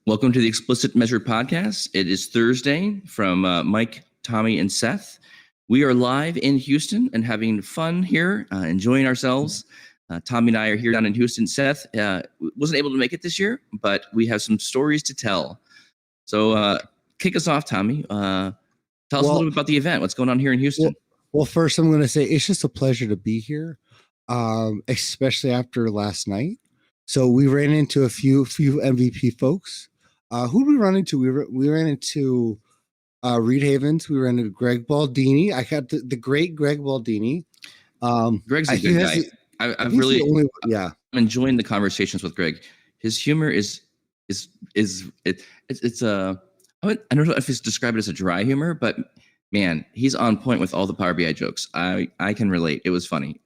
Welcome to the Explicit Measure Podcast. It is Thursday from Mike, Tommy, and Seth. We are live in Houston and having fun here, enjoying ourselves. Tommy and I are here down in Houston. Seth wasn't able to make it this year, but we have some stories to tell. So kick us off, Tommy. Tell us a little bit about the event. What's going on here in Houston? Well, first I'm going to say it's just a pleasure to be here, especially after last night. So we ran into a few MVP folks. Who did we run into? We ran into Reed Havens. We ran into Greg Baldini. I got the great Greg Baldini. Greg's a good guy. I'm enjoying the conversations with Greg. His humor it's I don't know if it's described as a dry humor, but man, he's on point with all the Power BI jokes. I can relate. It was funny.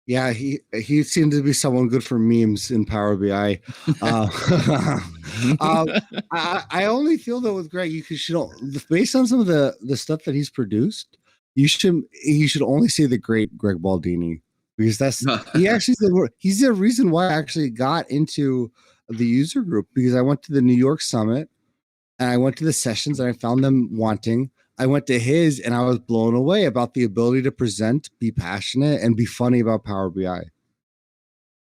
Yeah, he seemed to be someone good for memes in Power BI. I only feel though with Greg, based on some of the stuff that he's produced, you should only see the great Greg Baldini, because he's the reason why I actually got into the user group, because I went to the New York Summit and I went to the sessions and I found them wanting. I went to his and I was blown away about the ability to present, be passionate, and be funny about Power BI.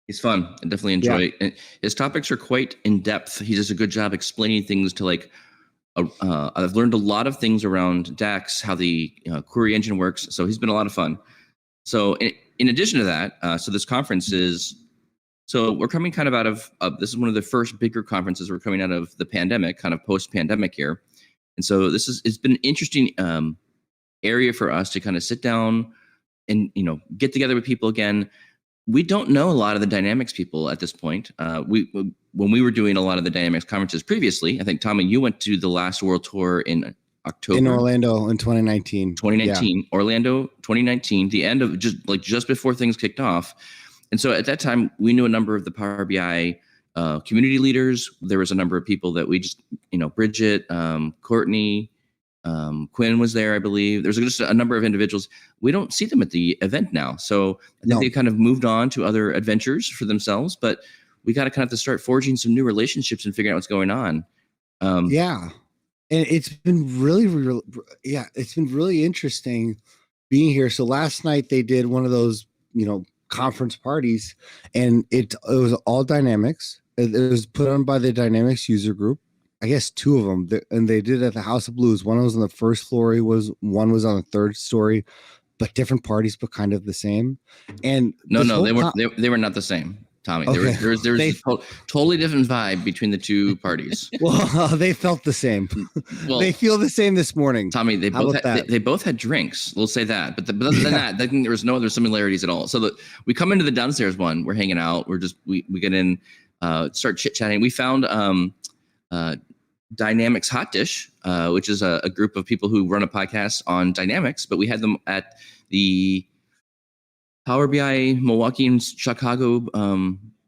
He's fun. I definitely enjoy it. His topics are quite in depth. He does a good job explaining things to I've learned a lot of things around DAX, how the query engine works. So he's been a lot of fun. So in addition to that, so this conference we're coming kind of out of, this is one of the first bigger conferences we're coming out of the pandemic, kind of post-pandemic here. And so it's been an interesting area for us to kind of sit down and, get together with people again. We don't know a lot of the Dynamics people at this point. When we were doing a lot of the Dynamics conferences previously, I think, Tommy, you went to the last World Tour in October. In Orlando in 2019. Orlando, 2019, the end of just before things kicked off. And so at that time, we knew a number of the Power BI community leaders. There was a number of people that we just, Bridget, Courtney, Quinn was there, I believe. There's just a number of individuals. We don't see them at the event now. So I think they kind of moved on to other adventures for themselves, but we got to kind of have to start forging some new relationships and figuring out what's going on. And it's been really interesting being here. So last night they did one of those, conference parties, and it was all Dynamics. It was put on by the Dynamics user group. I guess two of them, and they did it at the House of Blues. One was on the first floor. One was on the third story, but different parties, but kind of the same. And they were not the same, Tommy. Okay. There was a totally different vibe between the two parties. Well, they felt the same. Well, they feel the same this morning. Tommy, they both had drinks. We'll say that. But other than that, I think there was no other similarities at all. So we come into the downstairs one. We're hanging out. We get in, start chit chatting. We found Dynamics Hot Dish, which is a group of people who run a podcast on Dynamics. But we had them at the Power BI Milwaukee and Chicago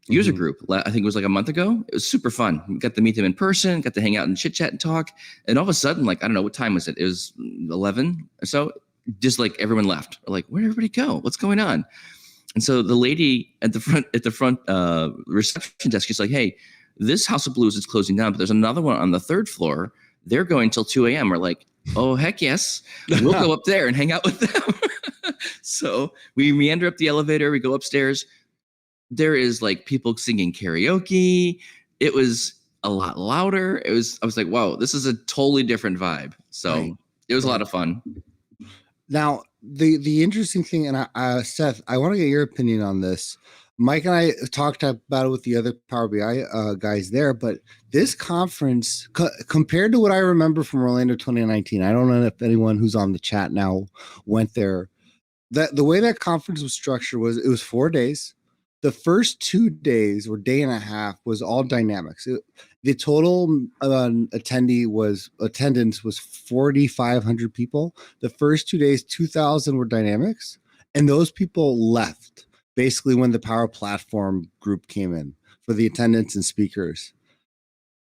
user group. I think it was like a month ago. It was super fun. We got to meet them in person, got to hang out and chit chat and talk. And all of a sudden, I don't know, what time was it? It was 11 or so. Just everyone left. We're like, where'd everybody go? What's going on? And so the lady at the front reception desk is like, hey, this House of Blues is closing down, but there's another one on the third floor. They're going till 2 a.m. We're like, oh, heck yes. We'll go up there and hang out with them. So we meander up the elevator. We go upstairs. There is people singing karaoke. It was a lot louder. I was like, wow, this is a totally different vibe. So It was a lot of fun. Now, the interesting thing, and Seth, I want to get your opinion on this. Mike and I talked about it with the other Power BI guys there, but this conference, compared to what I remember from Orlando 2019, I don't know if anyone who's on the chat now went there. The way that conference was structured it was 4 days. The first 2 days or day and a half was all Dynamics. The total attendance was 4,500 people. The first 2 days, 2,000 were Dynamics, and those people left basically when the Power Platform group came in for the attendance and speakers.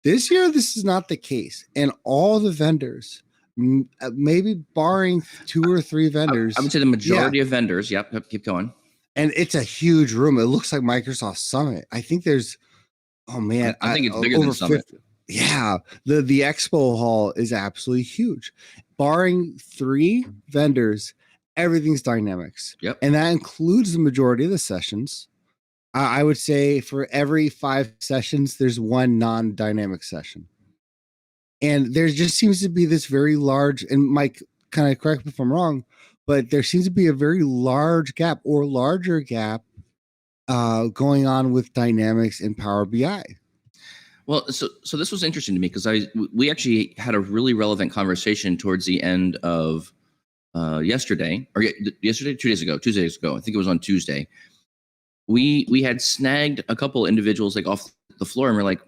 This year, this is not the case, and all the vendors, maybe barring 2 or 3 vendors, I would say the majority of vendors. Yep, keep going. And it's a huge room. It looks like Microsoft Summit. I think there's, I think it's bigger than Summit. Yeah, the expo hall is absolutely huge. Barring 3 vendors, everything's Dynamics. Yep. And that includes the majority of the sessions. I would say for every 5 sessions, there's 1 non-dynamic session. And there just seems to be this very large, and Mike, kind of correct me if I'm wrong, but there seems to be a very large gap or larger gap going on with Dynamics and Power BI. Well, so this was interesting to me because we actually had a really relevant conversation towards the end of yesterday, 2 days ago. I think it was on Tuesday. We had snagged a couple individuals like off the floor, and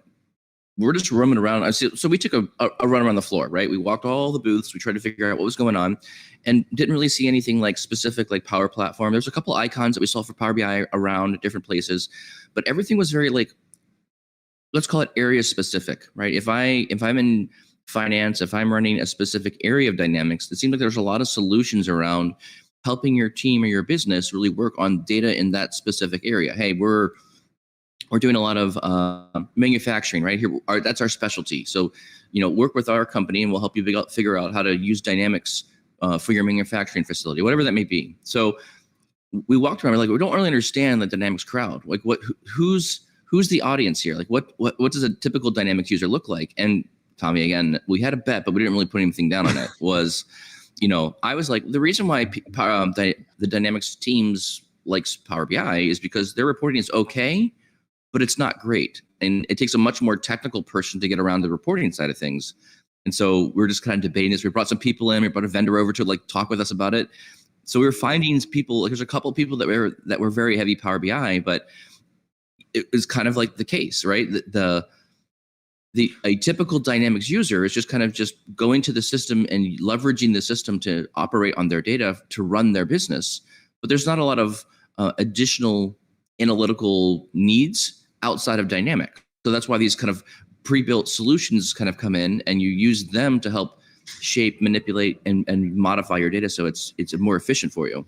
we're just roaming around. So we took a run around the floor, right? We walked all the booths. We tried to figure out what was going on, and didn't really see anything like specific, like Power Platform. There's a couple icons that we saw for Power BI around different places, but everything was very like, let's call it area specific, right? If I'm in finance, if I'm running a specific area of Dynamics, it seems like there's a lot of solutions around helping your team or your business really work on data in that specific area. Hey, we're doing a lot of manufacturing, right? That's our specialty. So, work with our company and we'll help you figure out how to use Dynamics for your manufacturing facility, whatever that may be. So we walked around, we don't really understand the Dynamics crowd. Like who's the audience here? Like what does a typical Dynamics user look like? And Tommy, again, we had a bet, but we didn't really put anything down on it. Was, I was like, the reason why the Dynamics teams likes Power BI is because their reporting is okay, but it's not great. And it takes a much more technical person to get around the reporting side of things. And so we're just kind of debating this. We brought some people in, we brought a vendor over to talk with us about it. So we were finding people, there's a couple of people that were very heavy Power BI, but it was kind of like the case, right? A typical Dynamics user is just kind of just going to the system and leveraging the system to operate on their data to run their business. But there's not a lot of additional analytical needs outside of Dynamic. So that's why these kind of pre-built solutions kind of come in, and you use them to help shape, manipulate, and modify your data so it's more efficient for you.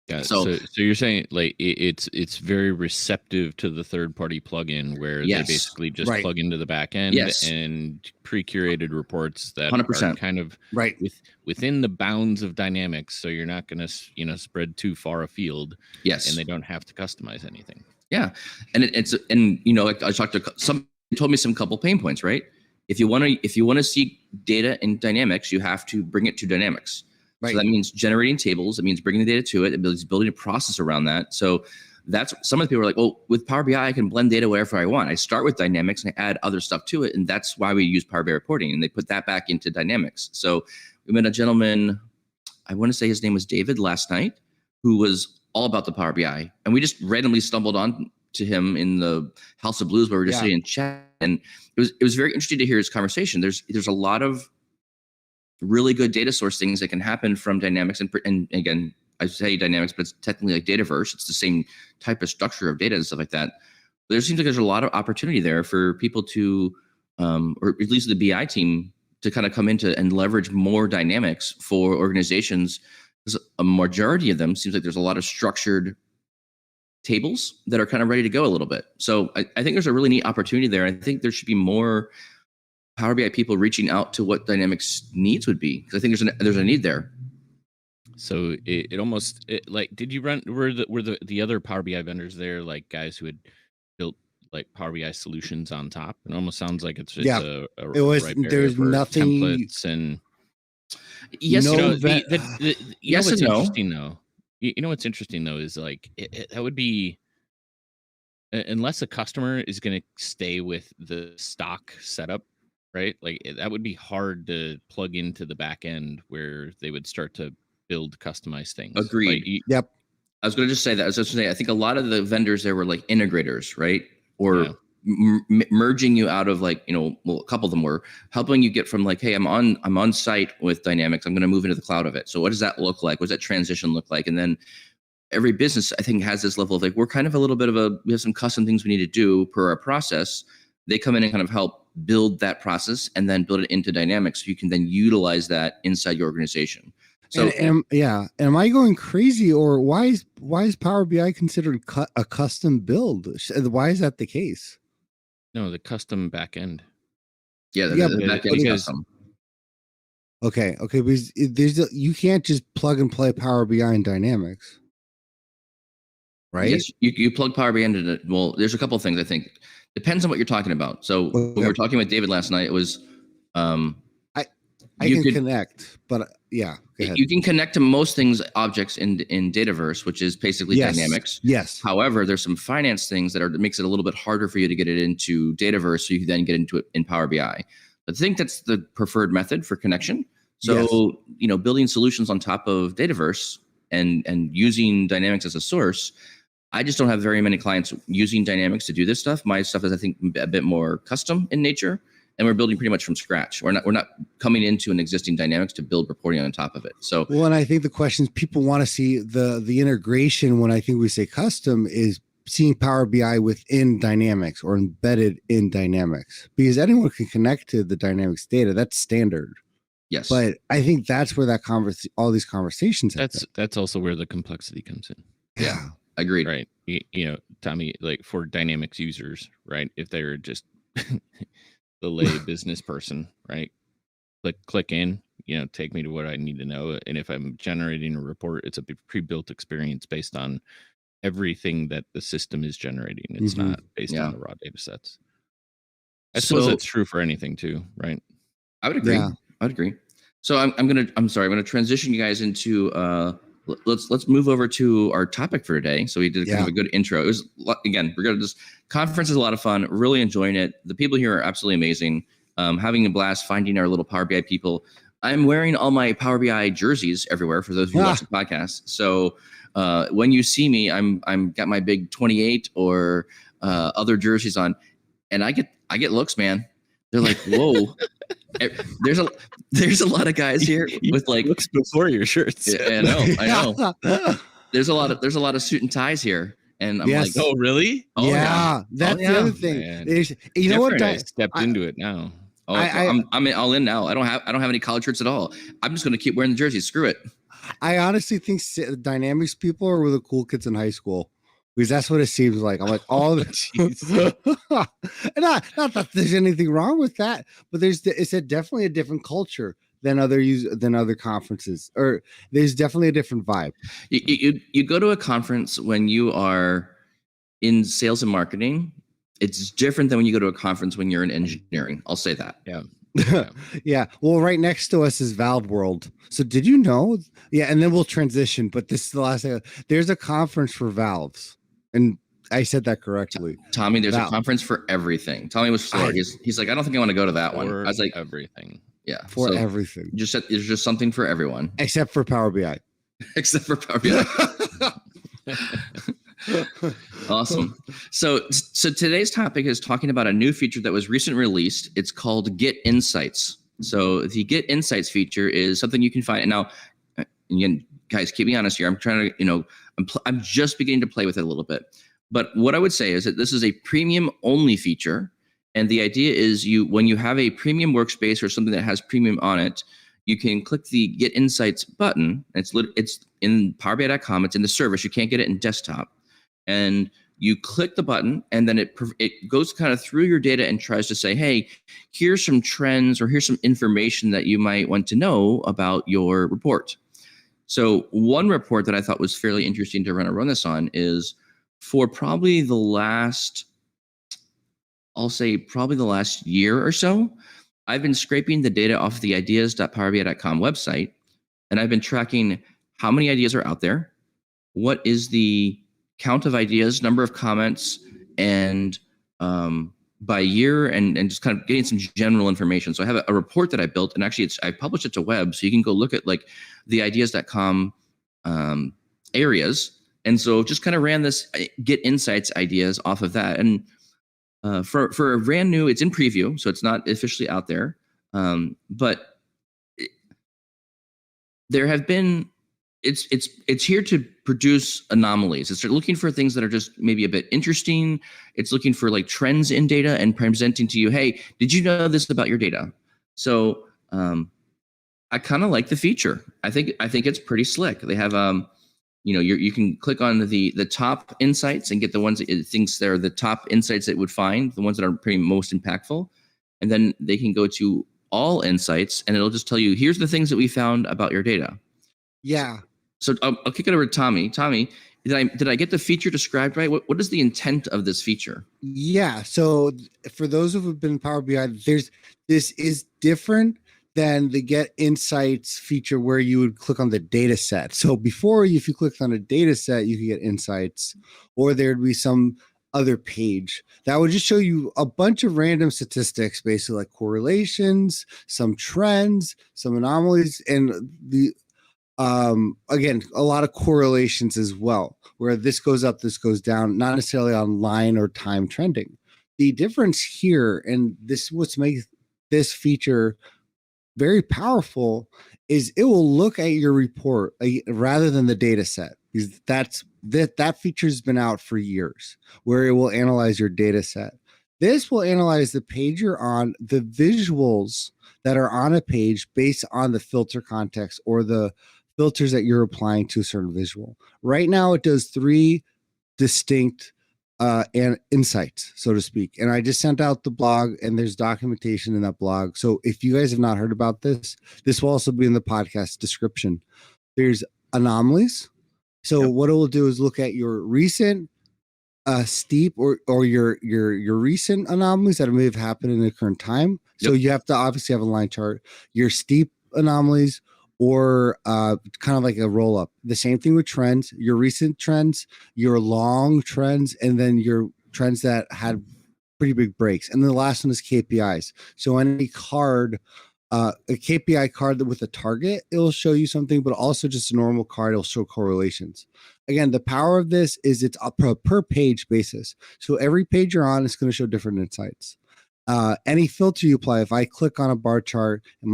Yeah. So you're saying like it's very receptive to the third party plugin where Yes. they basically just Right. plug into the back end Yes. and pre-curated reports that 100%. are kind of Right. within the bounds of Dynamics, so you're not going to spread too far afield, Yes. and they don't have to customize anything. Yeah, and like I talked to some, told me some couple pain points, right? If you want to see data in Dynamics, you have to bring it to Dynamics. Right. So that means generating tables. It means bringing the data to it. It means building a process around that. So that's some of the people are like, well, with Power BI, I can blend data wherever I want. I start with Dynamics and I add other stuff to it, and that's why we use Power BI reporting. And they put that back into Dynamics. So we met a gentleman, I want to say his name was David, last night, who was all about the Power BI, and we just randomly stumbled on to him in the House of Blues where we were just sitting and chat, and it was very interesting to hear his conversation. There's a lot of really good data source things that can happen from Dynamics, and again, I say Dynamics, but it's technically like Dataverse. It's the same type of structure of data and stuff like that. But there seems like there's a lot of opportunity there for people to, or at least the BI team, to kind of come into and leverage more Dynamics for organizations. Because a majority of them seems like there's a lot of structured tables that are kind of ready to go a little bit. So I think there's a really neat opportunity there. I think there should be more Power BI people reaching out to what Dynamics needs would be, because I think there's a need there. So it almost like, did you run, were the other Power BI vendors there, like guys who had built like Power BI solutions on top? It almost sounds like it's Yeah. a It was- ripe area there's for nothing- templates and Yes, No, you know, vet- yes what's and no. interesting though. You know what's interesting though is like that would be, unless a customer is going to stay with the stock setup, right? Like that would be hard to plug into the back end where they would start to build customized things. Agreed. Like, Yep. I was going to just say that. I was just going to say, I think a lot of the vendors there were like integrators, right? Or Yeah. merging you out of like, well, a couple of them were helping you get from like, hey, I'm on site with Dynamics. I'm going to move into the cloud of it. So what does that look like? What does that transition look like? And then every business, I think, has this level of like, we're kind of a little bit of we have some custom things we need to do per our process. They come in and kind of help build that process and then build it into Dynamics. So you can then utilize that inside your organization. So am I going crazy, or why is Power BI considered a custom build? Why is that the case? no, the custom back end. Yeah, Yeah, the but back end because- custom. Okay, because you can't just plug and play Power BI in Dynamics, right? Yes, you plug Power BI into it. Well, there's a couple of things I think. Depends on what you're talking about. So when we were talking with David last night, it was I you can could- connect, but yeah, go ahead. you can connect to most things, objects in Dataverse, which is basically Yes. Dynamics. Yes. However, there's some finance things that makes it a little bit harder for you to get it into Dataverse, so you can then get into it in Power BI. I think that's the preferred method for connection. So building solutions on top of Dataverse and using Dynamics as a source. I just don't have very many clients using Dynamics to do this stuff. My stuff is, I think, a bit more custom in nature, and we're building pretty much from scratch. We're not coming into an existing Dynamics to build reporting on top of it. So, Well, and I think the questions people want to see the integration when I think we say custom is seeing Power BI within Dynamics or embedded in Dynamics, because anyone can connect to the Dynamics data. That's standard. yes, But I think that's where that all these conversations happen. That's also where the complexity comes in. Yeah. agreed. Right. Tommy, like for Dynamics users, right? If they're just the lay business person, right? Click in, take me to what I need to know. And if I'm generating a report, it's a pre-built experience based on everything that the system is generating. It's Mhm. not based Yeah. on the raw data sets. I suppose So- that's true for anything too, right? I would agree. Yeah. I would agree. So I'm gonna transition you guys into let's move over to our topic for today. So we did kind of a good intro. It was again, conference is a lot of fun. Really enjoying it. The people here are absolutely amazing. Having a blast finding our little Power BI people. I'm wearing all my Power BI jerseys everywhere for those of you who watch the podcast. So when you see me, I'm got my big 28 or other jerseys on, and I get looks, man. They're like, whoa. There's a lot of guys here with like looks before your shirts. Yeah, I know. There's a lot of suit and ties here, and I'm Yes. like, Oh, really? oh yeah, that's yeah. the other thing. Man. You know what? Different. I stepped into it now. oh, I- I'm all in now. I don't have any collared shirts at all. I'm just gonna keep wearing the jerseys. Screw it. I honestly think Dynamics people are the cool kids in high school, because that's what it seems like. I'm like, all the not that there's anything wrong with that, but it's definitely a different culture than other conferences, or there's definitely a different vibe. You go to a conference when you are in sales and marketing. It's different than when you go to a conference when you're in engineering. I'll say that. Yeah. Yeah. Well, right next to us is Valve World. So did you know? Yeah. And then we'll transition, but this is the last thing. There's a conference for valves. And I said that correctly. Tommy, there's Valve. a conference for everything. Tommy was floored. He's like, I don't think I want to go to that one. I For was like, everything. yeah. For so everything. there's just something for everyone Except for Power BI. except for Power BI. Awesome. So today's topic is talking about a new feature that was recently released. It's called Get Insights. So the Get Insights feature is something you can find. And now, again, guys, keep me honest here. I'm trying to, I'm just beginning to play with it a little bit. But what I would say is that this is a premium only feature. And the idea is when you have a premium workspace or something that has premium on it, you can click the Get Insights button. It's in PowerBI.com. It's in the service. You can't get it in desktop. And you click the button, and then it goes kind of through your data and tries to say, hey, here's some trends or here's some information that you might want to know about your report. So one report that I thought was fairly interesting to run this on is for probably the last year or so, I've been scraping the data off the ideas.powerbi.com website, and I've been tracking how many ideas are out there, what is the count of ideas, number of comments, and by year, and just kind of getting some general information. So I have a report that I built, and actually I published it to web, so you can go look at like the ideas.com areas. And so just kind of ran this Get Insights ideas off of that. And for a brand new, it's in preview, so it's not officially out there. But there have been, it's here to produce anomalies. It's looking for things that are just maybe a bit interesting. It's looking for like trends in data and presenting to you, hey, did you know this about your data? So I kind of like the feature. I think it's pretty slick. They have you can click on the top insights and get the ones that it thinks they're the top insights that it would find, the ones that are pretty most impactful. and then they can go to all insights, and it'll just tell you, here's the things that we found about your data. Yeah. So I'll kick it over to Tommy. Tommy, did I get the feature described right? What is the intent of this feature? Yeah. So for those who have been in Power BI, this is different than the Get Insights feature where you would click on the data set. So before, if you clicked on a data set, you could get insights, or there'd be some other page that would just show you a bunch of random statistics, basically like correlations, some trends, some anomalies, and the again, a lot of correlations as well, where this goes up, this goes down, not necessarily on line or time trending. The difference here, and this is what makes this feature very powerful, is it will look at your report rather than the data set. Because that feature's been out for years, where it will analyze your data set. This will analyze the page you're on, the visuals that are on a page based on the filter context or the filters that you're applying to a certain visual. Right now, it does 3 distinct and insights, so to speak. And I just sent out the blog, and there's documentation in that blog. So if you guys have not heard about this will also be in the podcast description. There's anomalies. So what it will do is look at your recent steep or your recent anomalies that may have happened in the current time. So you have to obviously have a line chart, your steep anomalies, or kind of like a roll up. The same thing with trends, your recent trends, your long trends, and then your trends that had pretty big breaks. And then the last one is KPIs. So any card, a KPI card with a target, it'll show you something, but also just a normal card, it'll show correlations. Again, the power of this is it's a per page basis. So every page you're on, it's going to show different insights. Any filter you apply, if I click on a bar chart and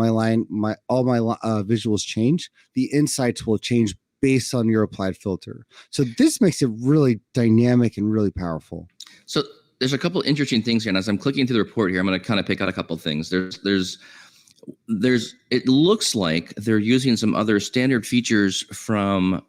all my visuals change, the insights will change based on your applied filter. So this makes it really dynamic and really powerful. So there's a couple interesting things here, and as I'm clicking through the report here, I'm going to kind of pick out a couple things. There's it looks like they're using some other standard features from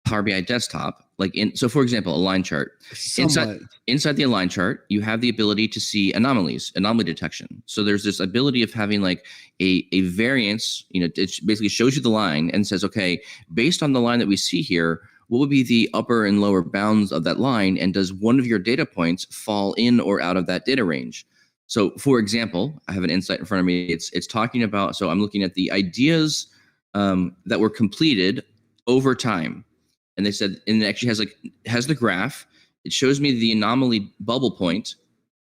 Power BI Desktop, so for example, a line chart. Inside the align chart, you have the ability to see anomaly detection. So there's this ability of having like a variance, it basically shows you the line and says, okay, based on the line that we see here, what would be the upper and lower bounds of that line? And does one of your data points fall in or out of that data range? So for example, I have an insight in front of me. It's talking about, so I'm looking at the ideas that were completed over time. And they said, and it actually has the graph. It shows me the anomaly bubble point,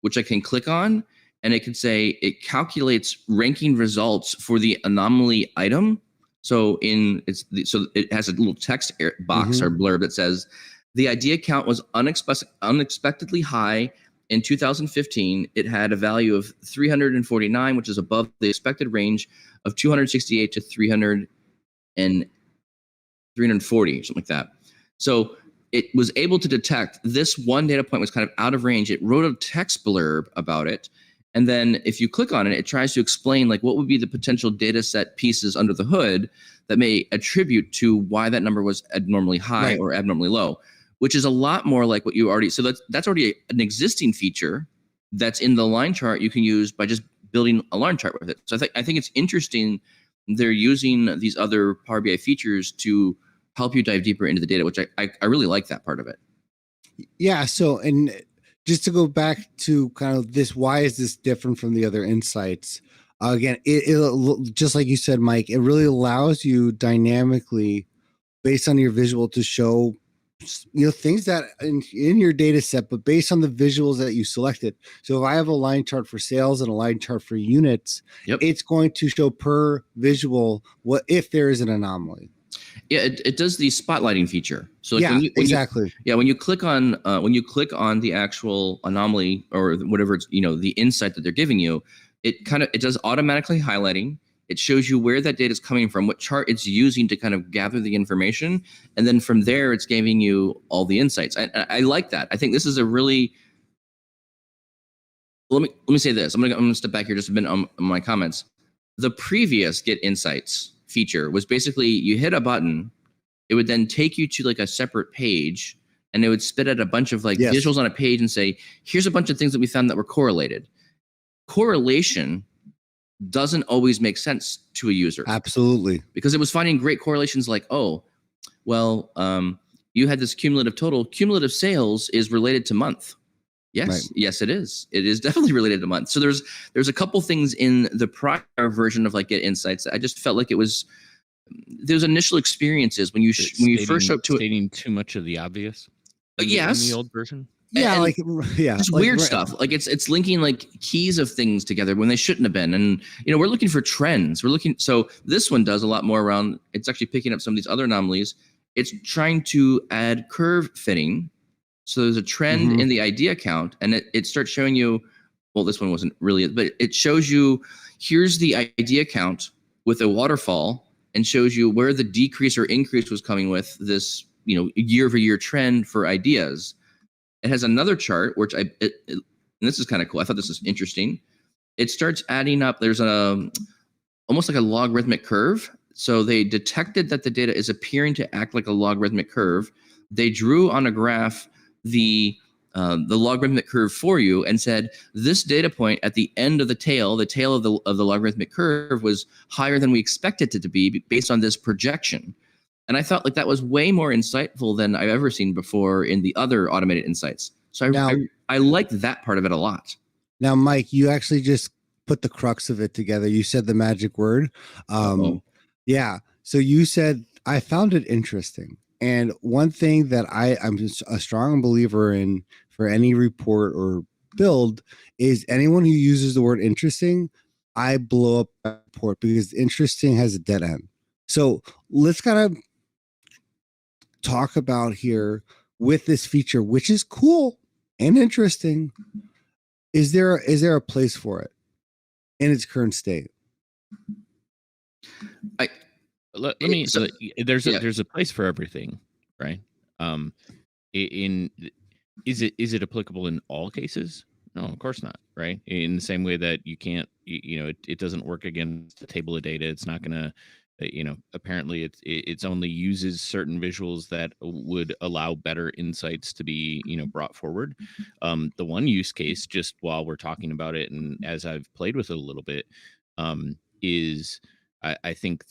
which I can click on, and it can say it calculates ranking results for the anomaly item. So it has a little text box or blurb that says the idea count was unexpectedly high in 2015. It had a value of 349, which is above the expected range of 268 to 340, something like that. So it was able to detect this one data point was kind of out of range. It wrote a text blurb about it. And then if you click on it, it tries to explain like what would be the potential data set pieces under the hood that may attribute to why that number was abnormally high or abnormally low, which is a lot more like what you already, so that's already an existing feature that's in the line chart you can use by just building a line chart with it. So I think it's interesting they're using these other Power BI features to help you dive deeper into the data, which I really like that part of it. Yeah. So, and just to go back to kind of this, why is this different from the other insights? Again, it just like you said, Mike, it really allows you dynamically, based on your visual, to show things that in your data set, but based on the visuals that you selected. So if I have a line chart for sales and a line chart for units, it's going to show per visual what if there is an anomaly. Yeah, it does the spotlighting feature. So like exactly. When you click on the actual anomaly or whatever it's, the insight that they're giving you, it does automatically highlighting. It shows you where that data is coming from, what chart it's using to kind of gather the information, and then from there it's giving you all the insights. I like that. I think this is a really. Let me say this. I'm gonna step back here just a minute on my comments. The previous Get Insights feature was basically you hit a button, it would then take you to like a separate page, and it would spit out a bunch of visuals on a page and say, here's a bunch of things that we found that were correlated. correlation doesn't always make sense to a user, Absolutely. because it was finding great correlations like, oh, well, you had this cumulative total. Cumulative sales is related to month. Yes, Right. yes, it is. It is definitely related to month. So there's a couple things in the prior version of like Get Insights that I just felt like it was, those initial experiences when you first show up to it. stating too much of the obvious. In Yes. the old version. Yeah, And like yeah, just like, weird right- stuff. Like it's linking like keys of things together when they shouldn't have been. And we're looking for trends. We're looking, so this one does a lot more around, it's actually picking up some of these other anomalies. It's trying to add curve fitting. So there's a trend Mhm. in the idea count, and it starts showing you, well, this one wasn't really, but it shows you, here's the idea count with a waterfall, and shows you where the decrease or increase was coming with this, year over year trend for ideas. It has another chart, which and this is kind of cool. I thought this was interesting. It starts adding up. There's almost like a logarithmic curve. So they detected that the data is appearing to act like a logarithmic curve. They drew on a graph the logarithmic curve for you and said, this data point at the end of the tail of the logarithmic curve was higher than we expected it to be based on this projection. And I thought like that was way more insightful than I've ever seen before in the other automated insights. So I liked that part of it a lot. Now, Mike, you actually just put the crux of it together. You said the magic word. Yeah. So you said, I found it interesting. And one thing that I'm just a strong believer in for any report or build is anyone who uses the word interesting, I blow up that report, because interesting has a dead end. So let's kind of talk about here with this feature, which is cool and interesting. Is there a place for it in its current state? Let me. So- There's yeah. there's a place for everything, right? Is it applicable in all cases? No, of course not, right? In the same way that you can't, it doesn't work against the table of data. It's not going to, apparently it's only uses certain visuals that would allow better insights to be, brought forward. The one use case, just while we're talking about it, and as I've played with it a little bit, is I think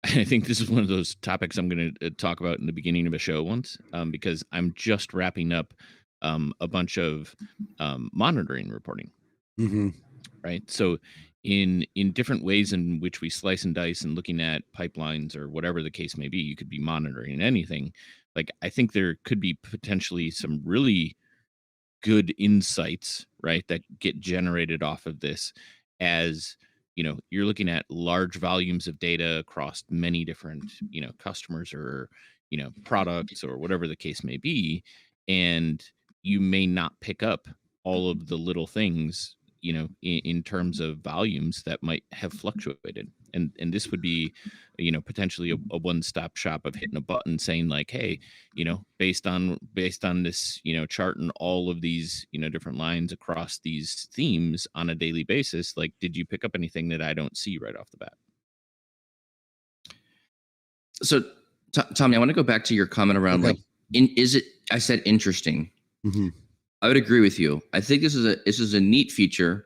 I think this is one of those topics I'm going to talk about in the beginning of a show once, because I'm just wrapping up a bunch of monitoring reporting. Mm-hmm. Right. So in different ways in which we slice and dice and looking at pipelines or whatever the case may be, you could be monitoring anything. Like, I think there could be potentially some really good insights, right, that get generated off of this, as you're looking at large volumes of data across many different customers or products or whatever the case may be, and you may not pick up all of the little things in terms of volumes that might have fluctuated, and this would be potentially a one-stop shop of hitting a button saying like, hey, based on this chart and all of these different lines across these themes on a daily basis, like, did you pick up anything that I don't see right off the bat? So Tommy, I want to go back to your comment around Okay. like, I said interesting. Mm-hmm. I would agree with you. I think this is a neat feature.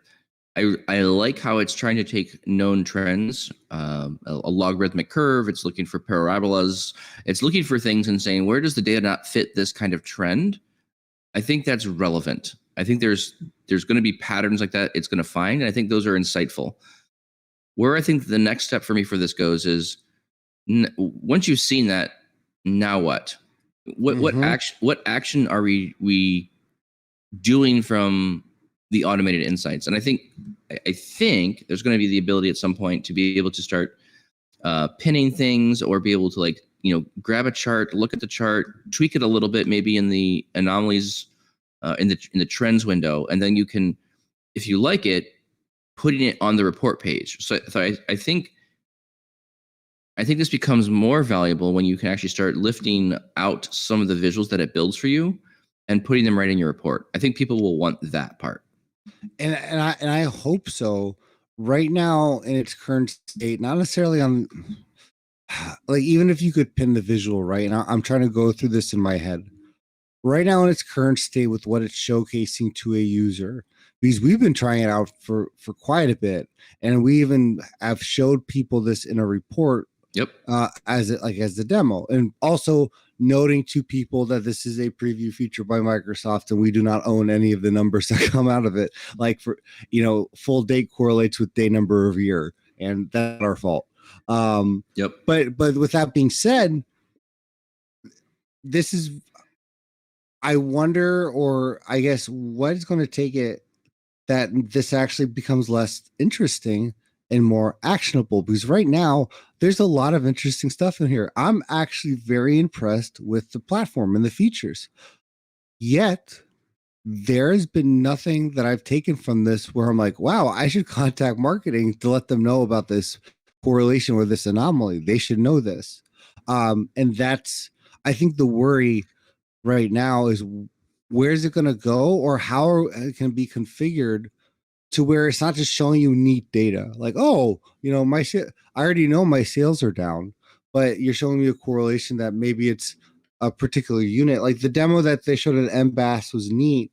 I like how it's trying to take known trends, a logarithmic curve. It's looking for parabolas. It's looking for things and saying, where does the data not fit this kind of trend? I think that's relevant. I think there's going to be patterns like that it's going to find, and I think those are insightful. Where I think the next step for me for this goes is, once you've seen that, now what? What action are we doing from the automated insights? And I think there's going to be the ability at some point to be able to start pinning things, or be able to like grab a chart, look at the chart, tweak it a little bit, maybe in the anomalies in the trends window, and then you can, if you like it, putting it on the report page. So I think this becomes more valuable when you can actually start lifting out some of the visuals that it builds for you and putting them right in your report. I think people will want that part. And I hope so. Right now in its current state, not necessarily on, like, even if you could pin the visual right, and I'm trying to go through this in my head. Right now in its current state with what it's showcasing to a user, because we've been trying it out for quite a bit, and we even have showed people this in a report. Yep. As the demo, and also noting to people that this is a preview feature by Microsoft, and we do not own any of the numbers that come out of it. Like, for full date correlates with day number of year, and that's our fault. Yep. But with that being said, this is, I wonder, or I guess, what is going to take it that this actually becomes less interesting and more actionable? Because right now there's a lot of interesting stuff in here. I'm actually very impressed with the platform and the features. Yet there has been nothing that I've taken from this where I'm like, wow, I should contact marketing to let them know about this correlation or this anomaly. They should know this. And that's, I think, the worry right now is, where's it going to go, or how it can be configured to where it's not just showing you neat data. Like, oh, I already know my sales are down, but you're showing me a correlation that maybe it's a particular unit. Like the demo that they showed at MBAS was neat.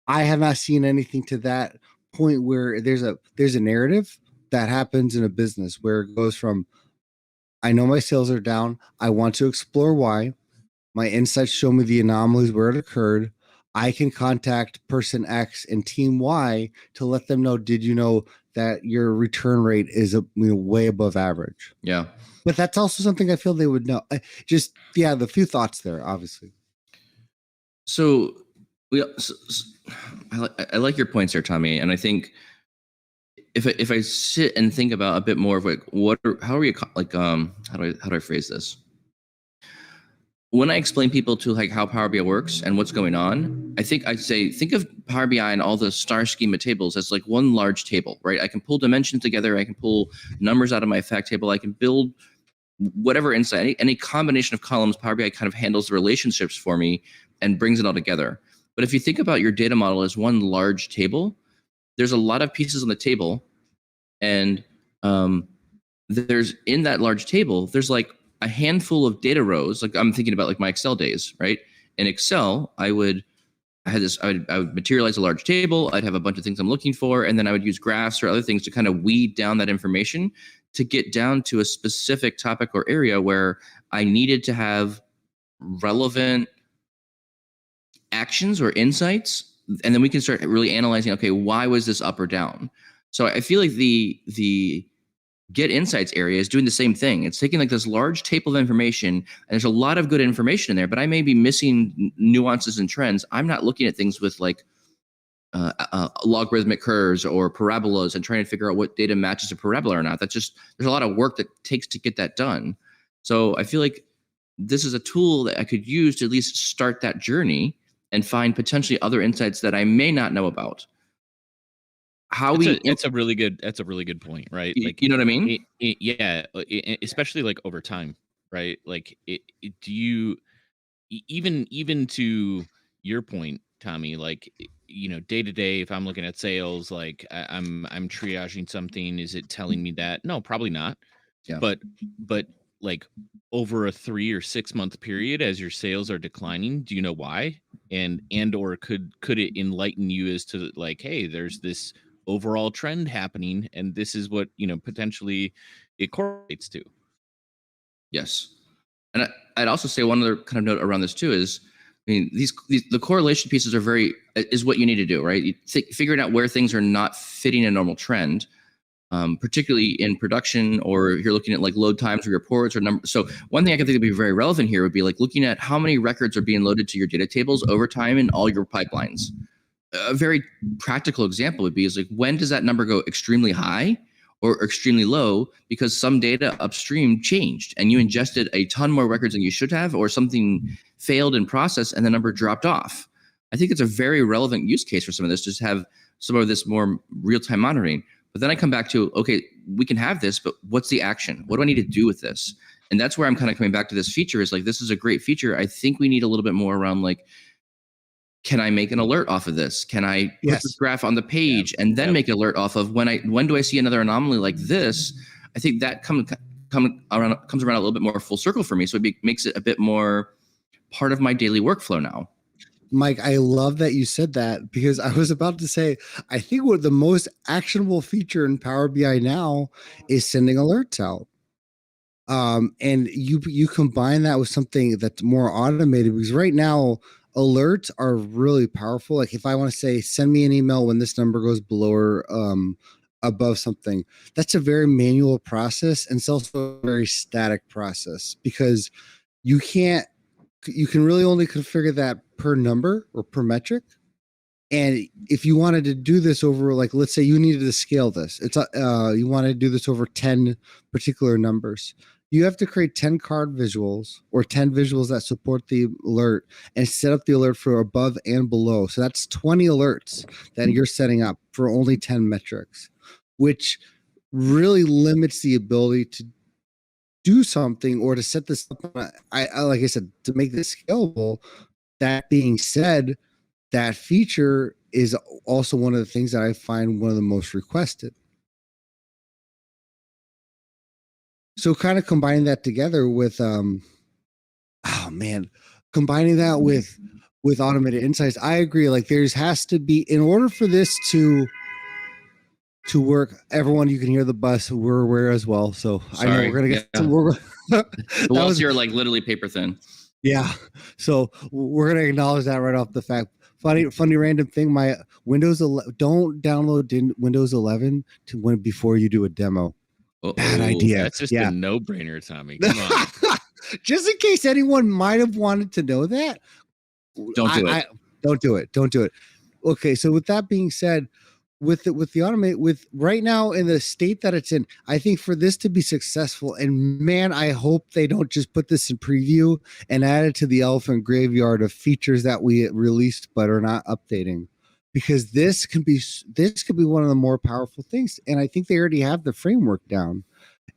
I have not seen anything to that point where there's a narrative that happens in a business where it goes from, I know my sales are down, I want to explore why. My insights show me the anomalies where it occurred. I can contact person X and team Y to let them know, did you know that your return rate is way above average? Yeah. But that's also something I feel they would know. The few thoughts there, obviously. So I like your points there, Tommy. And I think if I sit and think about a bit more of how do I phrase this? When I explain people to like how Power BI works and what's going on, I think I'd say, think of Power BI and all the star schema tables as like one large table, right? I can pull dimensions together. I can pull numbers out of my fact table. I can build whatever insight, any combination of columns. Power BI kind of handles the relationships for me and brings it all together. But if you think about your data model as one large table, there's a lot of pieces on the table, and there's, in that large table, there's like a handful of data rows. Like I'm thinking about like my Excel days, right? In Excel, I would materialize a large table. I'd have a bunch of things I'm looking for, and then I would use graphs or other things to kind of weed down that information to get down to a specific topic or area where I needed to have relevant actions or insights. And then we can start really analyzing, okay, why was this up or down? So I feel like the Get Insights area is doing the same thing. It's taking like this large table of information, and there's a lot of good information in there, but I may be missing nuances and trends. I'm not looking at things with like logarithmic curves or parabolas and trying to figure out what data matches a parabola or not. There's a lot of work that takes to get that done. So I feel like this is a tool that I could use to at least start that journey and find potentially other insights that I may not know about. That's a really good point, right? Like, you know what I mean? Especially like over time, right? Like, do you even to your point, Tommy? Like, day to day, if I'm looking at sales, like I'm triaging something, is it telling me that? No, probably not. Yeah. But like over a 3 or 6 month period, as your sales are declining, do you know why? And or could it enlighten you as to like, hey, there's this overall trend happening, and this is what potentially it correlates to. Yes. And I'd also say one other kind of note around this too is, I mean, the correlation pieces is what you need to do, right? Figuring out where things are not fitting a normal trend, particularly in production, or you're looking at like load times or reports or numbers. So one thing I can think would be very relevant here would be like looking at how many records are being loaded to your data tables over time in all your pipelines. A very practical example would be is like, when does that number go extremely high or extremely low because some data upstream changed and you ingested a ton more records than you should have, or something failed in process and the number dropped off. I think it's a very relevant use case for some of this, just have some of this more real-time monitoring. But then I come back to, okay, we can have this, but what's the action? What do I need to do with this? And that's where I'm kind of coming back to this feature is like, this is a great feature. I think we need a little bit more around like, can I make an alert off of this? Can I put this graph on the page and then make an alert off of when do I see another anomaly like this? I think that comes around a little bit more full circle for me. So it makes it a bit more part of my daily workflow now. Mike, I love that you said that, because I was about to say, I think what the most actionable feature in Power BI now is sending alerts out. And you combine that with something that's more automated, because right now alerts are really powerful. Like if I want to say, send me an email when this number goes below or above something, that's a very manual process, and it's also a very static process, because you can really only configure that per number or per metric. And if you wanted to do this over, like, let's say you needed to scale this, you want to do this over 10 particular numbers, you have to create 10 card visuals or 10 visuals that support the alert and set up the alert for above and below. So that's 20 alerts that you're setting up for only 10 metrics, which really limits the ability to do something or to set this up. I like I said, to make this scalable. That being said, that feature is also one of the things that I find one of the most requested. So kind of combining that together with combining that with automated insights, I agree. Like there's has to be, in order for this to work, everyone, you can hear the bus, we're aware as well. So I know Sorry. we're gonna get Yeah. the The walls here are like literally paper thin. Yeah. So we're gonna acknowledge that right off the fact. Funny random thing. My don't download Windows 11 before you do a demo. Bad Uh-oh. idea. That's just Yeah. a no-brainer, Tommy. Come on. Just in case anyone might have wanted to know that, Don't do it. Don't do it. Don't do it. Okay. So with that being said, with the automate, with right now in the state that it's in, I think for this to be successful, and man, I hope they don't just put this in preview and add it to the elephant graveyard of features that we released but are not updating, because this could be one of the more powerful things. And I think they already have the framework down.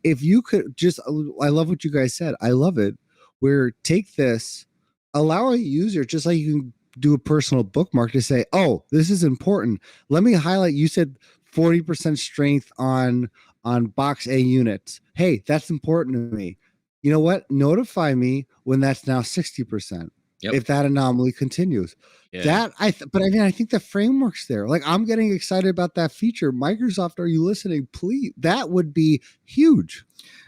If you could just, I love what you guys said. I love it. Where take this, allow a user, just like you can do a personal bookmark, to say, oh, this is important. Let me highlight, you said 40% strength on box A units. Hey, that's important to me. You know what? Notify me when that's now 60%. Yep. If that anomaly continues. Yeah. I think the framework's there. Like, I'm getting excited about that feature. Microsoft, are you listening? Please, that would be huge.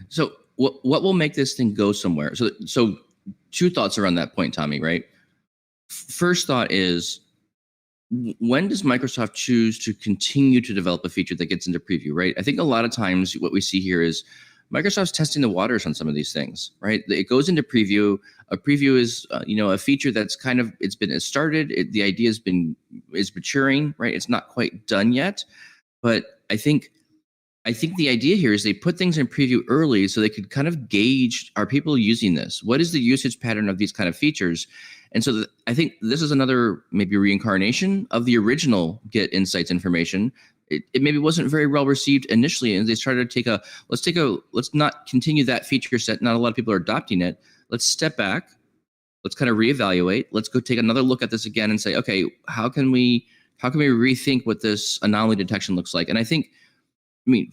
So what will make this thing go somewhere? So two thoughts around that point, Tommy, right? First thought is, when does Microsoft choose to continue to develop a feature that gets into preview, right? I think a lot of times what we see here is Microsoft's testing the waters on some of these things, right? It goes into preview. A preview is, a feature that's kind of, it's started. The idea is maturing, right? It's not quite done yet, but I think the idea here is they put things in preview early so they could kind of gauge, are people using this? What is the usage pattern of these kind of features? And so I think this is another maybe reincarnation of the original Get Insights information. It maybe wasn't very well received initially, and they started to let's not continue that feature set. Not a lot of people are adopting it. Let's step back. Let's kind of reevaluate. Let's go take another look at this again and say, okay, how can we rethink what this anomaly detection looks like? And I think,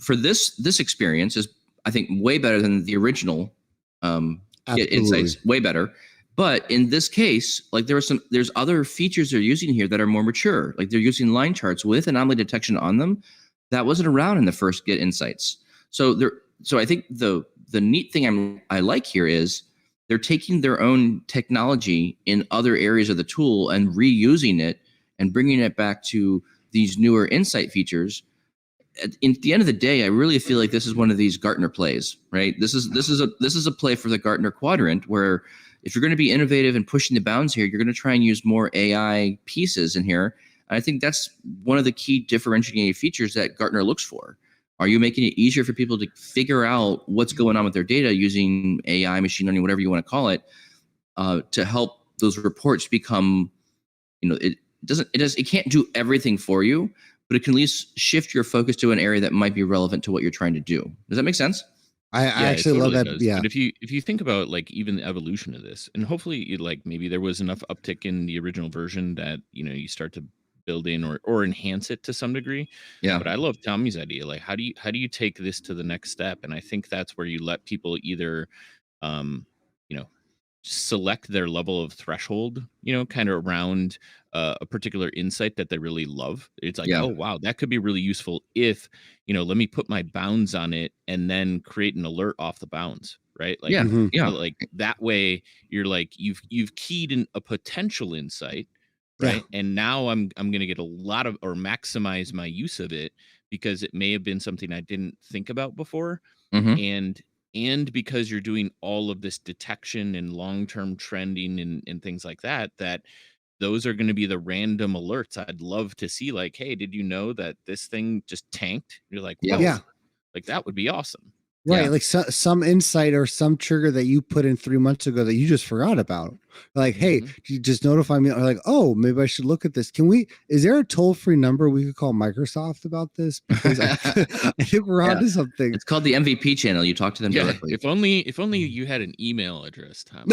for this experience is, I think, way better than the original Get Insights, way better. But in this case, like there's other features they're using here that are more mature. Like they're using line charts with anomaly detection on them that wasn't around in the first Get Insights. So I think the neat thing I like here is they're taking their own technology in other areas of the tool and reusing it and bringing it back to these newer insight features. At the end of the day, I really feel like this is one of these Gartner plays, right? This is a play for the Gartner quadrant, where if you're going to be innovative and pushing the bounds here, you're going to try and use more AI pieces in here. And I think that's one of the key differentiating features that Gartner looks for. Are you making it easier for people to figure out what's going on with their data using AI, machine learning, whatever you want to call it, to help those reports become, it can't do everything for you, but it can at least shift your focus to an area that might be relevant to what you're trying to do. Does that make sense? I actually love that. Does. Yeah. But if you think about like even the evolution of this, and hopefully like maybe there was enough uptick in the original version that you start to build in or enhance it to some degree. Yeah. But I love Tommy's idea. Like how do you take this to the next step? And I think that's where you let people either select their level of threshold, kind of around a particular insight that they really love. It's like, Yeah. oh, wow, that could be really useful if, let me put my bounds on it and then create an alert off the bounds, right? Like, Yeah. Mhm. Yeah. like that way you're like, you've keyed in a potential insight, Yeah. right? And now I'm going to get a lot of, or maximize my use of it because it may have been something I didn't think about before. Mhm. And because you're doing all of this detection and long-term trending and things like that those are going to be the random alerts I'd love to see. Like, hey, did you know that this thing just tanked? You're like, Yeah. whoa, Yeah. like that would be awesome. Right, Yeah. like some insight or some trigger that you put in 3 months ago that you just forgot about. Like, hey, Mhm. you just notify me. Or like, oh, maybe I should look at this. Is there a toll-free number we could call Microsoft about this? Because I think we're Yeah. onto something. It's called the MVP channel. You talk to them Yeah, directly. if only you had an email address, Tom.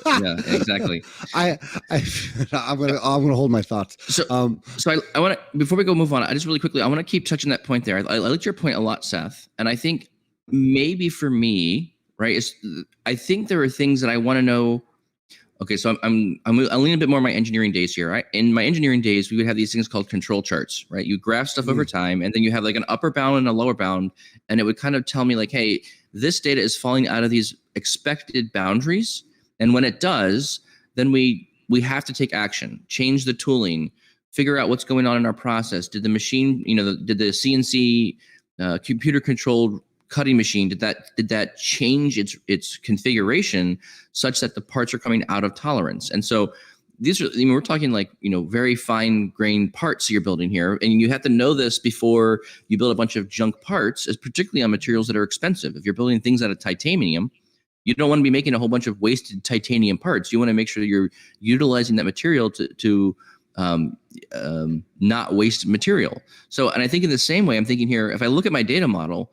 Yeah, exactly. I'm gonna hold my thoughts. So I want to, before we move on, I just really quickly, I want to keep touching that point there. I liked your point a lot, Seth. And I think maybe for me, right, I think there are things that I want to know. Okay, so I'm leaning a bit more on my engineering days here. Right, in my engineering days, we would have these things called control charts. Right, you graph stuff over time, and then you have like an upper bound and a lower bound, and it would kind of tell me like, hey, this data is falling out of these expected boundaries, and when it does, then we have to take action, change the tooling, figure out what's going on in our process. Did the machine, did the CNC computer controlled cutting machine, did that change its configuration such that the parts are coming out of tolerance? And so these are, we're talking like, very fine grained parts you're building here, and you have to know this before you build a bunch of junk parts, particularly on materials that are expensive. If you're building things out of titanium, you don't want to be making a whole bunch of wasted titanium parts. You want to make sure you're utilizing that material to not waste material. So, and I think in the same way, I'm thinking here, if I look at my data model,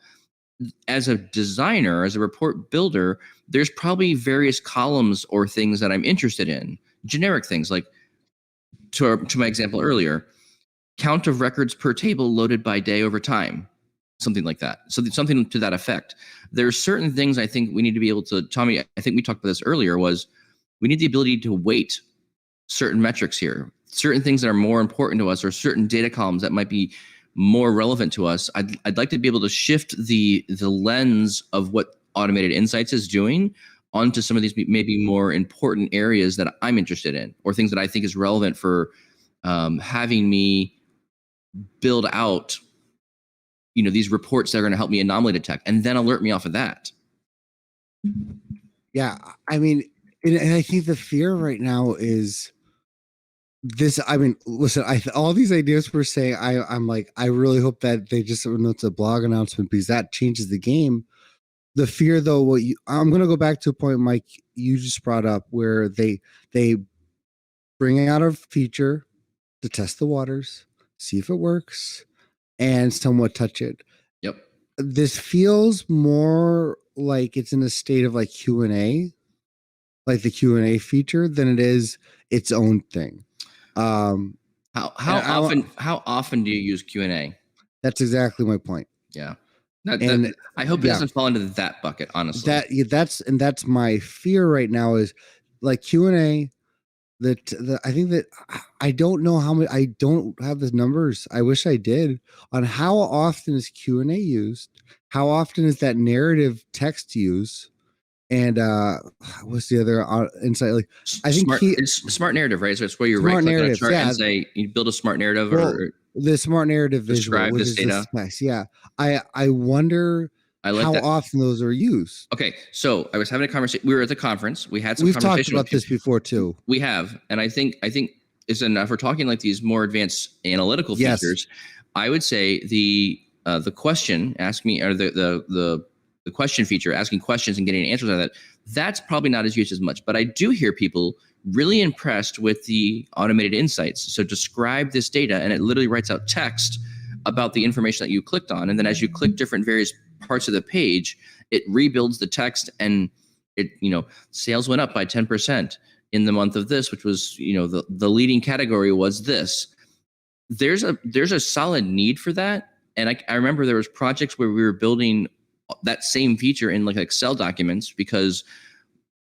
as a designer, as a report builder, there's probably various columns or things that I'm interested in. Generic things like, to my example earlier, count of records per table loaded by day over time, something like that. So something to that effect. There's certain things I think we need to be able to, Tommy, I think we talked about this earlier, was we need the ability to weight certain metrics here, certain things that are more important to us, or certain data columns that might be more relevant to us. I'd like to be able to shift the lens of what Automated Insights is doing onto some of these maybe more important areas that I'm interested in, or things that I think is relevant for having me build out, these reports that are going to help me anomaly detect and then alert me off of that. Yeah, I mean, and I think the fear right now is this. I mean, listen, all these ideas we're saying, I'm like, I really hope that they just know it's a blog announcement, because that changes the game. The fear, though, I'm going to go back to a point, Mike, you just brought up, where they bring out a feature to test the waters, see if it works, and somewhat touch it. Yep. This feels more like it's in a state of like Q&A, like the Q&A feature, than it is its own thing. How often do you use Q&A? That's exactly my point. Yeah. I hope it doesn't fall into that bucket, honestly. That's my fear right now, is like Q&A. I think that I don't know how many. I don't have the numbers. I wish I did, on how often is Q&A used, how often is that narrative text used, and what's the other insight? Like, I think it's smart narrative, right? So it's where you smart right click on a narrative, chart yeah. and say you build a smart narrative, Well, or the smart narrative visual, describe which this is data. nice. Yeah, I wonder I like how that. often those are used. Okay, so I was having a conversation. We were at the conference. We had some We've talked conversation about this before too. We have, and I think it's enough. We're talking like these more advanced analytical Yes. features. I would say the question, ask me, or the question feature, asking questions and getting answers out of that, that's probably not as used as much. But I do hear people really impressed with the Automated Insights. So describe this data, and it literally writes out text about the information that you clicked on, and then as you click different various parts of the page, it rebuilds the text, and it, sales went up by 10% in the month of this, which was, the leading category was this. There's a solid need for that. And I remember there was projects where we were building that same feature in like Excel documents, because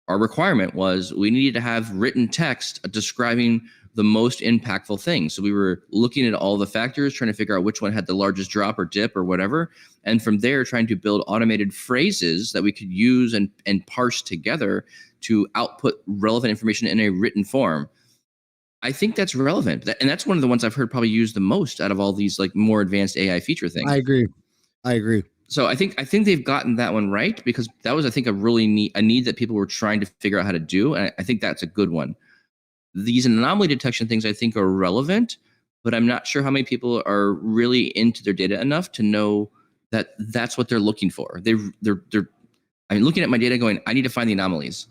our requirement was we needed to have written text describing the most impactful things. So we were looking at all the factors, trying to figure out which one had the largest drop or dip or whatever. And from there, trying to build automated phrases that we could use and parse together to output relevant information in a written form. I think that's relevant. And that's one of the ones I've heard probably used the most out of all these like more advanced AI feature things. I agree. So I think they've gotten that one right, because that was, I think, a really need that people were trying to figure out how to do. And I think that's a good one. These anomaly detection things I think are relevant, but I'm not sure how many people are really into their data enough to know that that's what they're looking for. I'm looking at my data going, I need to find the anomalies.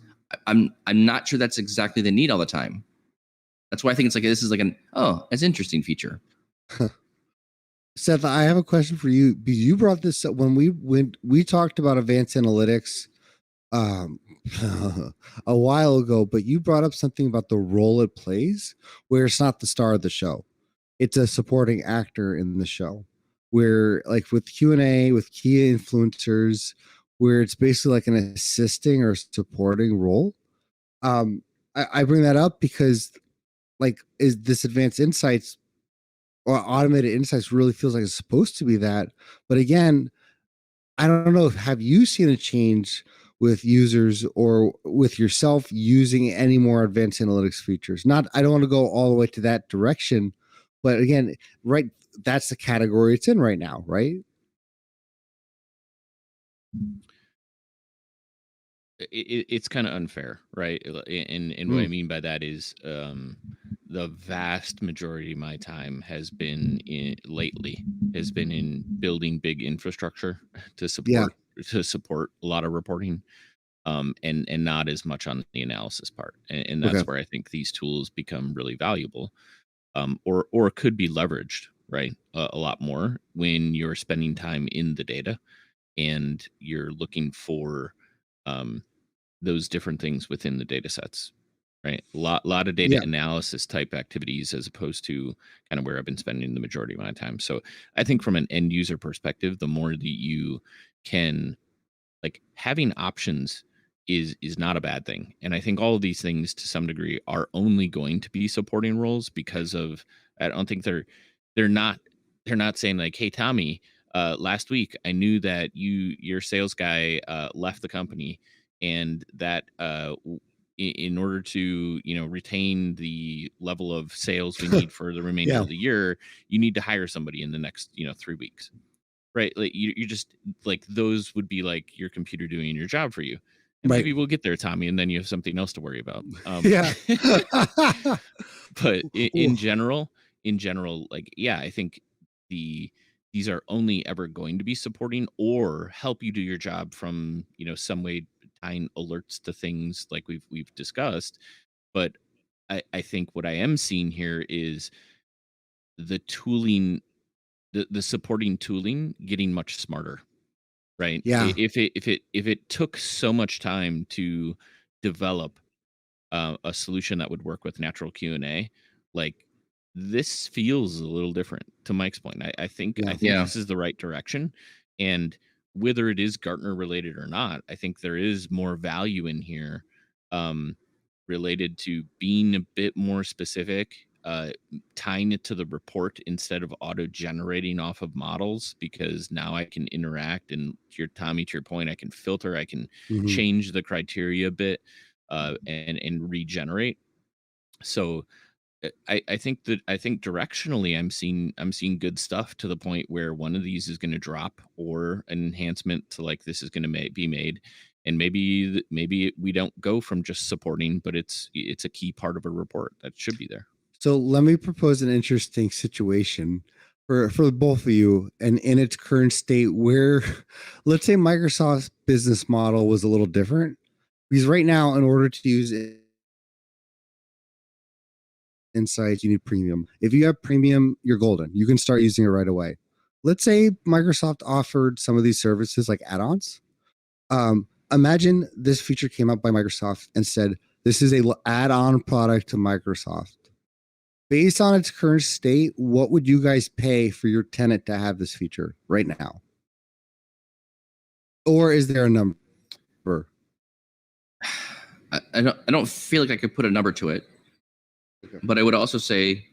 I'm not sure that's exactly the need all the time. That's why I think it's like, this is like that's an interesting feature. Seth, I have a question for you, because you brought this up when we talked about advanced analytics a while ago, but you brought up something about the role it plays, where it's not the star of the show. It's a supporting actor in the show, where like with Q&A, with key influencers, where it's basically like an assisting or supporting role. I bring that up because like, is this advanced insights or automated insights really feels like it's supposed to be that. But again, I don't know, have you seen a change with users or with yourself using any more advanced analytics features? I don't want to go all the way to that direction, but again, right, that's the category it's in right now, right? It's kind of unfair, right? And what I mean by that is the vast majority of my time has been lately in building big infrastructure to support a lot of reporting, and not as much on the analysis part. And that's where I think these tools become really valuable, or could be leveraged, right? A lot more when you're spending time in the data and you're looking for those different things within the data sets, right? A lot of data analysis type activities, as opposed to kind of where I've been spending the majority of my time. So I think from an end user perspective, the more that you can, like, having options is not a bad thing. And I think all of these things to some degree are only going to be supporting roles, because of, I don't think they're not saying like, hey Tommy, last week I knew that your sales guy left the company, and that in order to retain the level of sales we need for the remainder of the year, you need to hire somebody in the next 3 weeks, right? Like you just, like, those would be like your computer doing your job for you. And maybe we'll get there, Tommy, and then you have something else to worry about. But in general, like, yeah, I think these are only ever going to be supporting or help you do your job from some way, tying alerts to things like we've discussed. But I think what I am seeing here is the tooling, the supporting tooling getting much smarter, right? If it took so much time to develop a solution that would work with natural Q&A, like, this feels a little different. To Mike's point, I think this is the right direction. And whether it is Gartner related or not, I think there is more value in here related to being a bit more specific, tying it to the report instead of auto generating off of models, because now I can interact, and Tommy, to your point, I can filter, I can change the criteria a bit, and regenerate. So I think directionally I'm seeing good stuff, to the point where one of these is going to drop, or an enhancement to like this is going to be made. And maybe we don't go from just supporting, but it's a key part of a report that should be there. So let me propose an interesting situation for both of you, and in its current state, where let's say Microsoft's business model was a little different, because right now, in order to use insights, you need premium. If you have premium, you're golden. You can start using it right away. Let's say Microsoft offered some of these services like add-ons. Imagine this feature came up by Microsoft and said, this is a add-on product to Microsoft. Based on its current state, what would you guys pay for your tenant to have this feature right now? Or is there a number? I don't feel like I could put a number to it, Okay. but I would also say.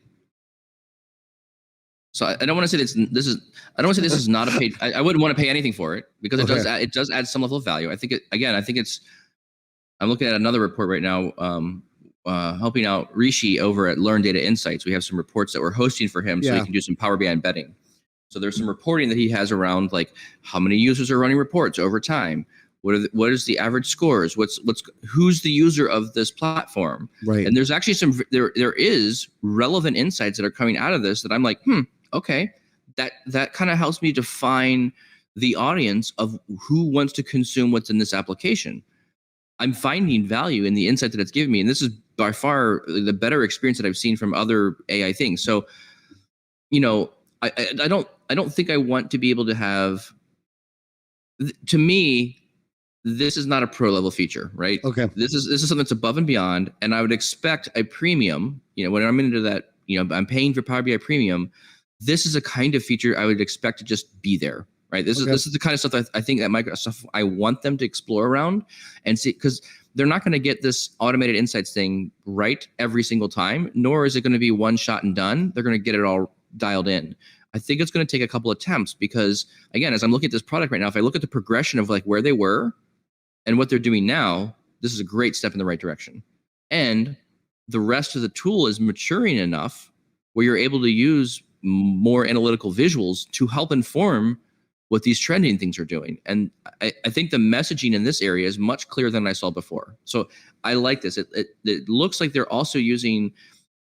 So I don't want to say this is I don't want to say this is not a paid. I wouldn't want to pay anything for it because it does add some level of value. I think it's. I'm looking at another report right now, helping out Rishi over at Learn Data Insights. We have some reports that we're hosting for him, so he can do some Power BI embedding. So there's some reporting that he has around like how many users are running reports over time. What is the average scores? Who's the user of this platform? Right. And there's actually there is relevant insights that are coming out of this that I'm like, okay, that kind of helps me define the audience of who wants to consume what's in this application. I'm finding value in the insight that it's giving me, and this is by far the better experience that I've seen from other AI things. So, I don't think I want to be able to have. To me, this is not a pro level feature, right? Okay. This is something that's above and beyond, and I would expect a premium. When I'm into that, I'm paying for Power BI Premium. This is a kind of feature I would expect to just be there, right? This is the kind of stuff that I think that Microsoft, I want them to explore around and see, because they're not going to get this automated insights thing right every single time, nor is it going to be one shot and done. They're going to get it all dialed in. I think it's going to take a couple attempts because, again, as I'm looking at this product right now, if I look at the progression of like where they were and what they're doing now, this is a great step in the right direction. And the rest of the tool is maturing enough where you're able to use more analytical visuals to help inform what these trending things are doing. And I think the messaging in this area is much clearer than I saw before. So I like this. It looks like they're also using,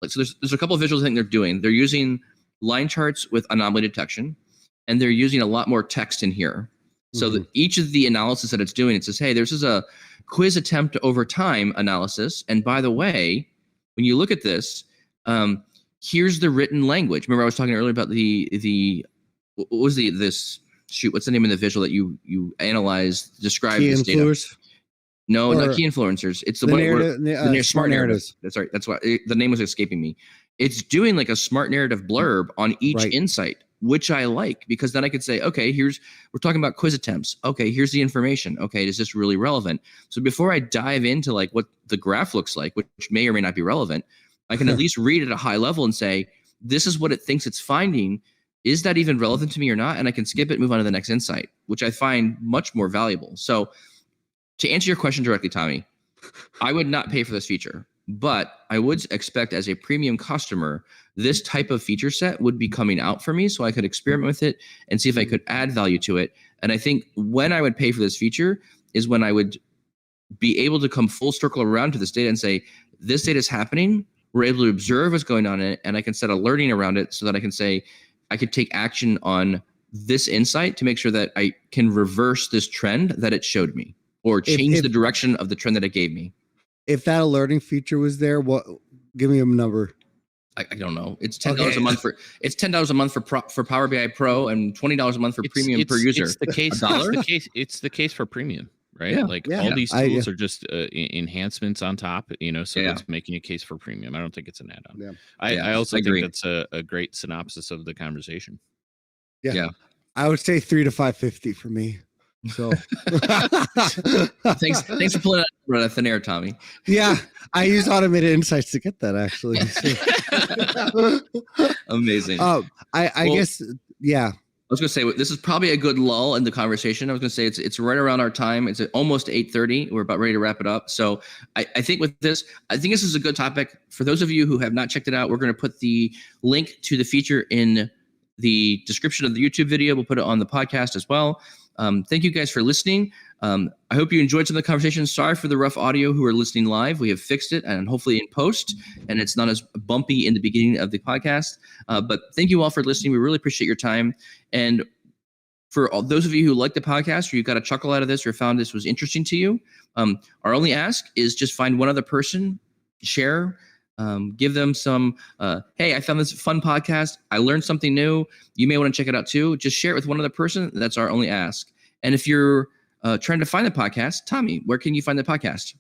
so there's a couple of visuals I think they're doing. They're using line charts with anomaly detection, and they're using a lot more text in here. So that each of the analysis that it's doing, it says, hey, this is a quiz attempt over time analysis. And by the way, when you look at this, here's the written language. Remember I was talking earlier about what's the name of the visual that you analyze, describe Key this data? No, not key influencers. It's the smart narratives. That's right. That's why the name was escaping me. It's doing like a smart narrative blurb on each insight, which I like, because then I could say, okay, we're talking about quiz attempts. Okay, here's the information. Okay, is this really relevant? So before I dive into like what the graph looks like, which may or may not be relevant, I can at least read at a high level and say, this is what it thinks it's finding. Is that even relevant to me or not? And I can skip it, move on to the next insight, which I find much more valuable. So to answer your question directly, Tommy, I would not pay for this feature, but I would expect as a premium customer, this type of feature set would be coming out for me so I could experiment with it and see if I could add value to it. And I think when I would pay for this feature is when I would be able to come full circle around to this data and say, this data is happening. We're able to observe what's going on in it, and I can set a learning around it so that I can say, I could take action on this insight to make sure that I can reverse this trend that it showed me or change the direction of the trend that it gave me. If that alerting feature was there, give me a number. I don't know. It's $10 a month for Power BI Pro and $20 a month for premium per user. It's the case. It's the case for premium, right? Yeah. All these tools are just enhancements on top, so it's making a case for premium. I don't think it's an add-on. Yeah. I also think that's a great synopsis of the conversation. Yeah. I would say $3 to $5.50 for me. So thanks for pulling out of thin air, Tommy. Yeah, I use automated insights to get that actually. Amazing. I guess, yeah. I was going to say, this is probably a good lull in the conversation. I was going to say it's right around our time. It's almost 8:30. We're about ready to wrap it up. So I think this is a good topic. For those of you who have not checked it out, we're going to put the link to the feature in the description of the YouTube video. We'll put it on the podcast as well. Thank you guys for listening. I hope you enjoyed some of the conversation. Sorry for the rough audio who are listening live. We have fixed it and hopefully in post, and it's not as bumpy in the beginning of the podcast. But thank you all for listening. We really appreciate your time. And for all those of you who like the podcast or you got a chuckle out of this or found this was interesting to you, our only ask is just find one other person, share, give them some, hey, I found this fun podcast. I learned something new. You may want to check it out too. Just share it with one other person. That's our only ask. And if you're trying to find the podcast, Tommy, where can you find the podcast?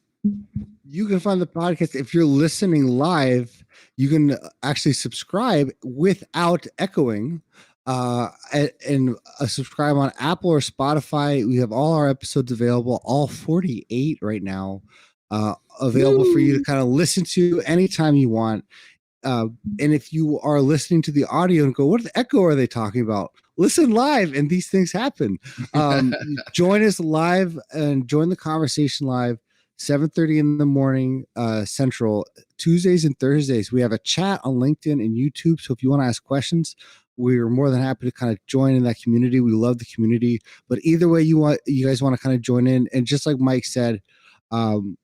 You can find the podcast. If you're listening live, you can actually subscribe without echoing and subscribe on Apple or Spotify. We have all our episodes available, all 48 right now. available for you to kind of listen to anytime you want. And if you are listening to the audio and go, what the echo are they talking about? Listen live, and these things happen. Join us live and join the conversation live, 7:30 in the morning Central, Tuesdays and Thursdays. We have a chat on LinkedIn and YouTube. So if you want to ask questions, we're more than happy to kind of join in that community. We love the community. But either way you guys want to kind of join in. And just like Mike said,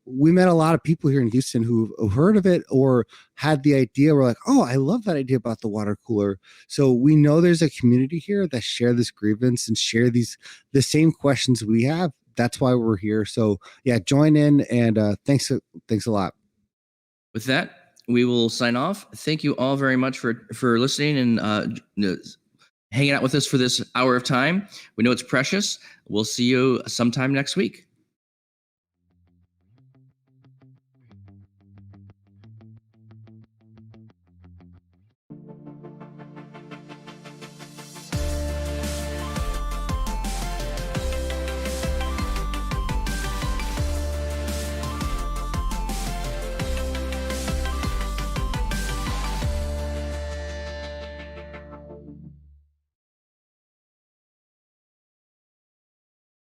we met a lot of people here in Houston who heard of it or had the idea. We're like, oh, I love that idea about the water cooler. So we know there's a community here that share this grievance and share the same questions we have. That's why we're here. So yeah, join in, and thanks a lot. With that, we will sign off. Thank you all very much for listening and hanging out with us for this hour of time. We know it's precious. We'll see you sometime next week.